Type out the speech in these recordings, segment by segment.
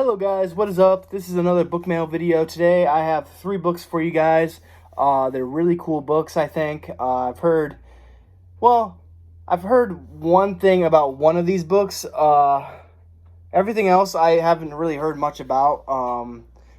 Hello guys, what is up? This is another book mail video. Today I have 3 books for you guys. They're really cool books, I think. I've heard one thing about one of these books. Everything else I haven't really heard much about.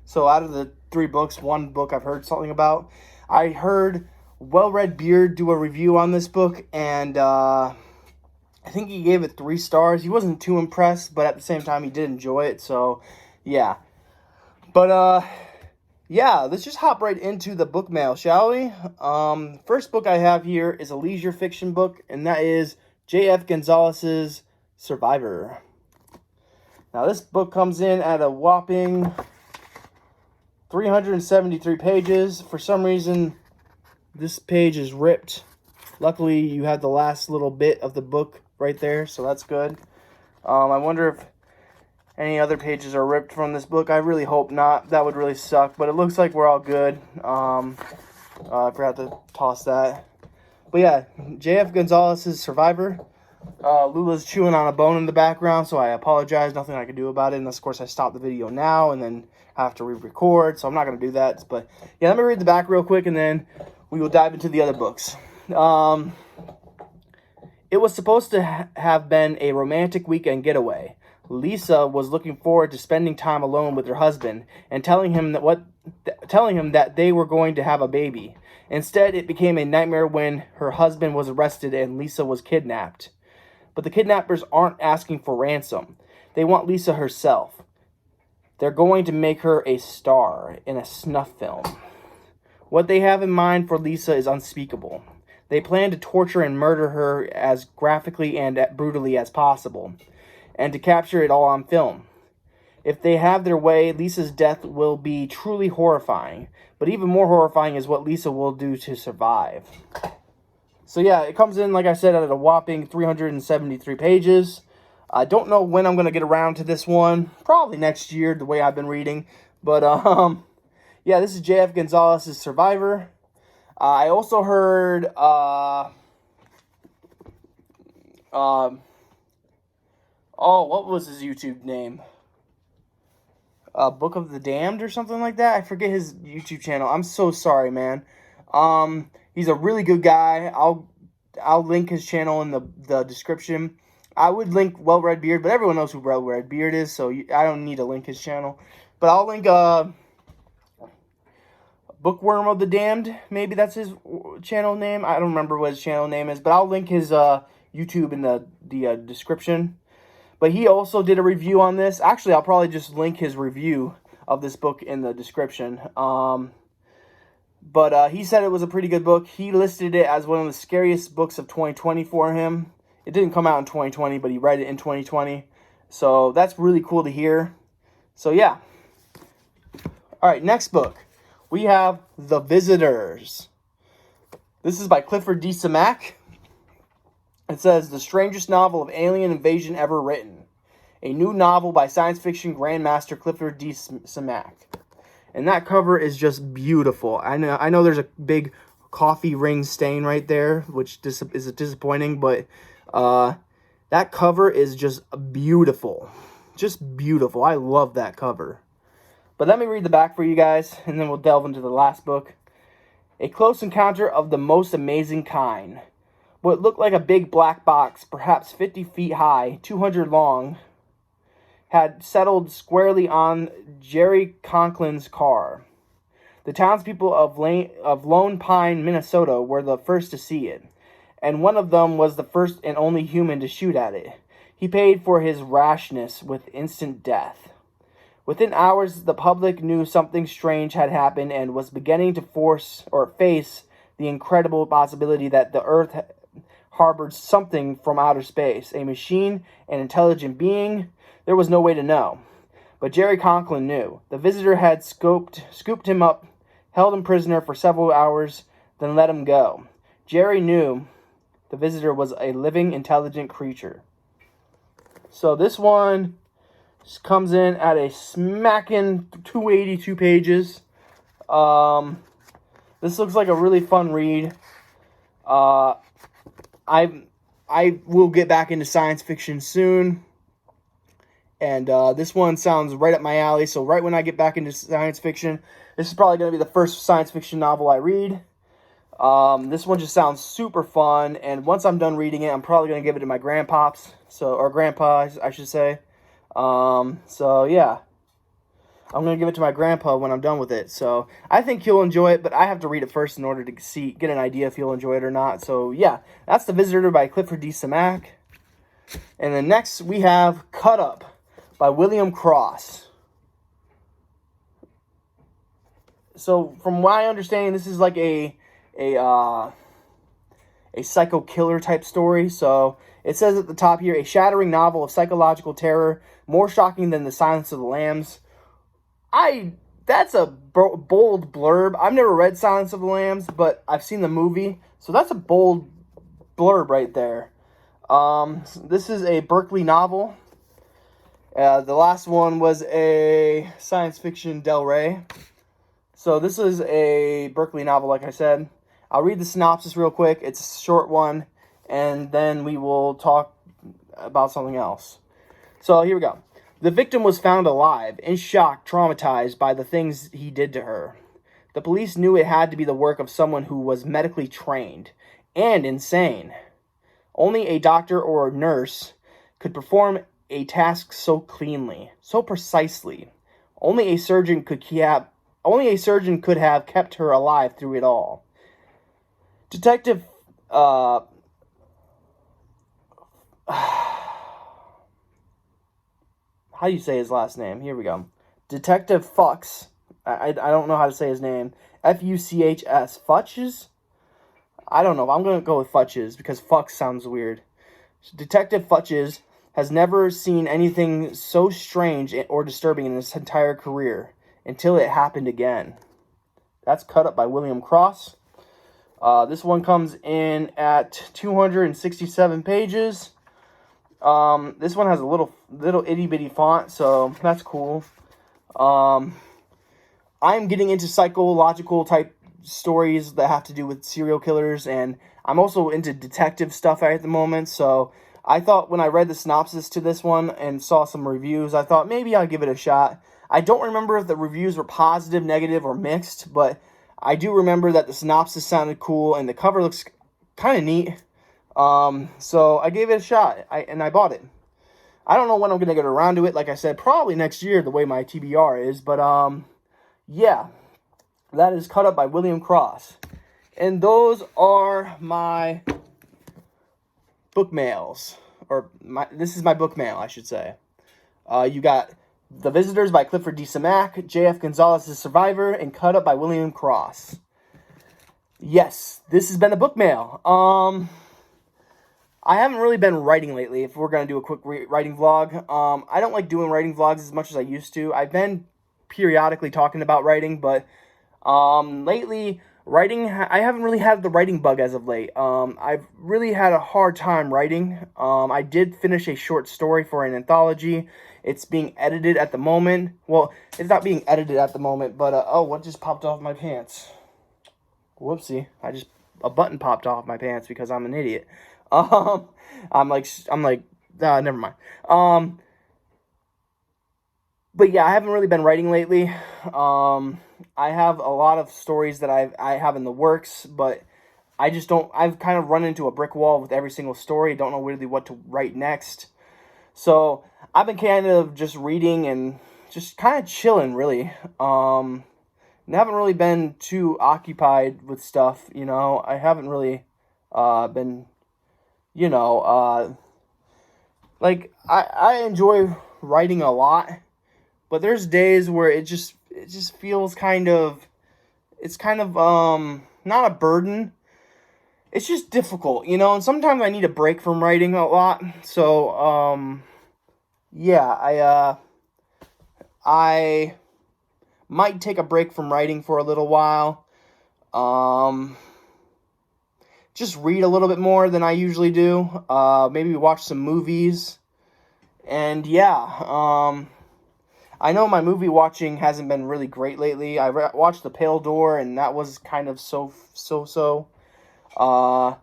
So out of the 3 books, one book I've heard something about. I heard Well Red Beard do a review on this book, and I think he gave it 3 stars. He wasn't too impressed, but at the same time, he did enjoy it. So, yeah. But, yeah, let's just hop right into the book mail, shall we? First book I have here is a leisure fiction book, and that is J.F. Gonzalez's Survivor. Now, this book comes in at a whopping 373 pages. For some reason, this page is ripped. Luckily, you have the last little bit of the book right there, so that's good. I wonder if any other pages are ripped from this book. I really hope not. That would really suck, but it looks like we're all good. I forgot to toss that. But yeah, J.F. Gonzalez's Survivor. Lula's chewing on a bone in the background, so I apologize. Nothing I can do about it, unless, of course, I stop the video now and then I have to re-record, so I'm not going to do that. But yeah, let me read the back real quick, and then we will dive into the other books. It was supposed to have been a romantic weekend getaway. Lisa was looking forward to spending time alone with her husband and telling him that they were going to have a baby. Instead, it became a nightmare when her husband was arrested and Lisa was kidnapped. But the kidnappers aren't asking for ransom. They want Lisa herself. They're going to make her a star in a snuff film. What they have in mind for Lisa is unspeakable. They plan to torture and murder her as graphically and brutally as possible, and to capture it all on film. If they have their way, Lisa's death will be truly horrifying, but even more horrifying is what Lisa will do to survive. So yeah, it comes in, like I said, at a whopping 373 pages. I don't know when I'm going to get around to this one. Probably next year, the way I've been reading. But, yeah, this is J.F. Gonzalez's Survivor. I also heard, what was his YouTube name? Book of the Damned or something like that? I forget his YouTube channel. I'm so sorry, man. He's a really good guy. I'll link his channel in the description. I would link Well Red Beard, but everyone knows who Well Red Beard is, so I don't need to link his channel. But I'll link, Bookworm of the Damned, maybe that's his channel name. I don't remember what his channel name is, but I'll link his YouTube in the description. But he also did a review on this. Actually, I'll probably just link his review of this book in the description. But he said it was a pretty good book. He listed it as one of the scariest books of 2020 for him. It didn't come out in 2020, but he read it in 2020. So that's really cool to hear. So yeah. All right, next book. We have The Visitors. This is by Clifford D. Simak. It says, the strangest novel of alien invasion ever written. A new novel by science fiction grandmaster Clifford D. Simak. And that cover is just beautiful. I know there's a big coffee ring stain right there, which is disappointing, but that cover is just beautiful. Just beautiful. I love that cover. But let me read the back for you guys, and then we'll delve into the last book. A close encounter of the most amazing kind. What looked like a big black box, perhaps 50 feet high, 200 long, had settled squarely on Jerry Conklin's car. The townspeople of Lone Pine, Minnesota were the first to see it, and one of them was the first and only human to shoot at it. He paid for his rashness with instant death. Within hours, the public knew something strange had happened and was beginning to face the incredible possibility that the Earth harbored something from outer space, a machine, an intelligent being. There was no way to know. But Jerry Conklin knew. The visitor had scooped him up, held him prisoner for several hours, then let him go. Jerry knew the visitor was a living, intelligent creature. So this one comes in at a smacking 282 pages. This looks like a really fun read. I will get back into science fiction soon. And this one sounds right up my alley. So right when I get back into science fiction, this is probably going to be the first science fiction novel I read. This one just sounds super fun, and once I'm done reading it, I'm probably going to give it to my grandpops, or grandpa, I should say. So yeah, I'm going to give it to my grandpa when I'm done with it. So I think he'll enjoy it, but I have to read it first in order to get an idea if he'll enjoy it or not. So yeah, that's The Visitor by Clifford D. Simak. And then next we have Cut Up by William Cross. So from my understanding, this is like a psycho killer type story. So it says at the top here, a shattering novel of psychological terror, more shocking than The Silence of the Lambs. That's a bold blurb. I've never read Silence of the Lambs, but I've seen the movie, so that's a bold blurb right there. This is a Berkeley novel. The last one was a science fiction Del Rey. So this is a Berkeley novel, like I said. I'll read the synopsis real quick. It's a short one, and then we will talk about something else. So here we go. The victim was found alive, in shock, traumatized by the things he did to her. The police knew it had to be the work of someone who was medically trained and insane. Only a doctor or a nurse could perform a task so cleanly, so precisely. Only a surgeon could have kept her alive through it all. Detective how do you say his last name? Here we go. Detective Fuchs. I don't know how to say his name. Fuchs. Futches? I don't know. I'm going to go with Futches because Fuchs sounds weird. Detective Futches has never seen anything so strange or disturbing in his entire career until it happened again. That's Cut Up by William Cross. This one comes in at 267 pages. This one has a little itty bitty font, so that's cool. I'm getting into psychological type stories that have to do with serial killers, and I'm also into detective stuff at the moment. So I thought when I read the synopsis to this one and saw some reviews, I thought maybe I'll give it a shot. I don't remember if the reviews were positive, negative, or mixed, but I do remember that the synopsis sounded cool and the cover looks kind of neat. So I gave it a shot, and I bought it. I don't know when I'm going to get around to it. Like I said, probably next year, the way my TBR is. But, yeah, that is Cut Up by William Cross. And those are my book mails. This is my book mail, I should say. You got The Visitors by Clifford D. Simak, J.F. Gonzalez's Survivor, and Cut Up by William Cross. Yes, this has been a book mail. I haven't really been writing lately, if we're going to do a quick writing vlog. I don't like doing writing vlogs as much as I used to. I've been periodically talking about writing, but lately, writing, I haven't really had the writing bug as of late. I've really had a hard time writing. I did finish a short story for an anthology. It's being edited at the moment. Well, it's not being edited at the moment, but, oh, what just popped off my pants? Whoopsie. A button popped off my pants because I'm an idiot. I'm like, never mind. But yeah, I haven't really been writing lately. I have a lot of stories that I have in the works, but I've kind of run into a brick wall with every single story. I don't know really what to write next. So I've been kind of just reading and just kind of chilling, really. And haven't really been too occupied with stuff, you know. I haven't really been, you know, like I enjoy writing a lot, but there's days where it just feels it's kind of not a burden. It's just difficult, you know, and sometimes I need a break from writing a lot. So yeah, I might take a break from writing for a little while. Just read a little bit more than I usually do. Maybe watch some movies. And yeah, I know my movie watching hasn't been really great lately. I watched The Pale Door, and that was kind of so. So I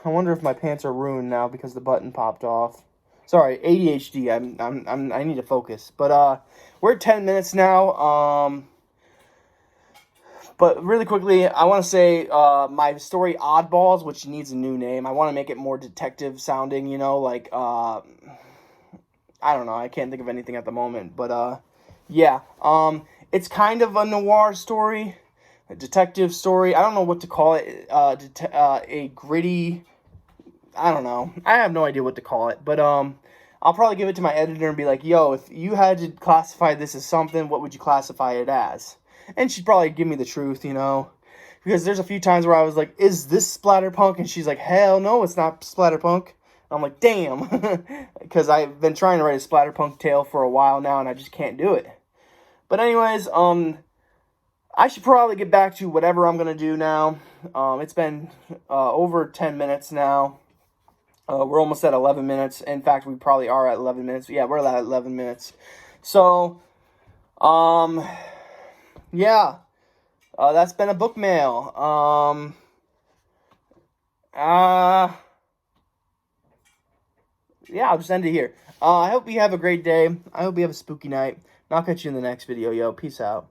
wonder if my pants are ruined now because the button popped off. Sorry, ADHD. I need to focus. But we're at 10 minutes now. But really quickly, I want to say my story Oddballs, which needs a new name. I want to make it more detective sounding, you know, like I don't know. I can't think of anything at the moment, but yeah. It's kind of a noir story, a detective story. I don't know what to call it. A gritty. I don't know. I have no idea what to call it, but I'll probably give it to my editor and be like, "Yo, if you had to classify this as something, what would you classify it as?" And she'd probably give me the truth, you know, because there's a few times where I was like, "Is this splatterpunk?" And she's like, "Hell no, it's not splatterpunk." I'm like, "Damn," because I've been trying to write a splatterpunk tale for a while now, and I just can't do it. But anyways, I should probably get back to whatever I'm gonna do now. It's been over 10 minutes now. We're almost at 11 minutes. In fact, we probably are at 11 minutes. Yeah, we're at 11 minutes. So, yeah, that's been a book mail. Yeah, I'll just end it here. I hope you have a great day. I hope you have a spooky night. And I'll catch you in the next video, yo. Peace out.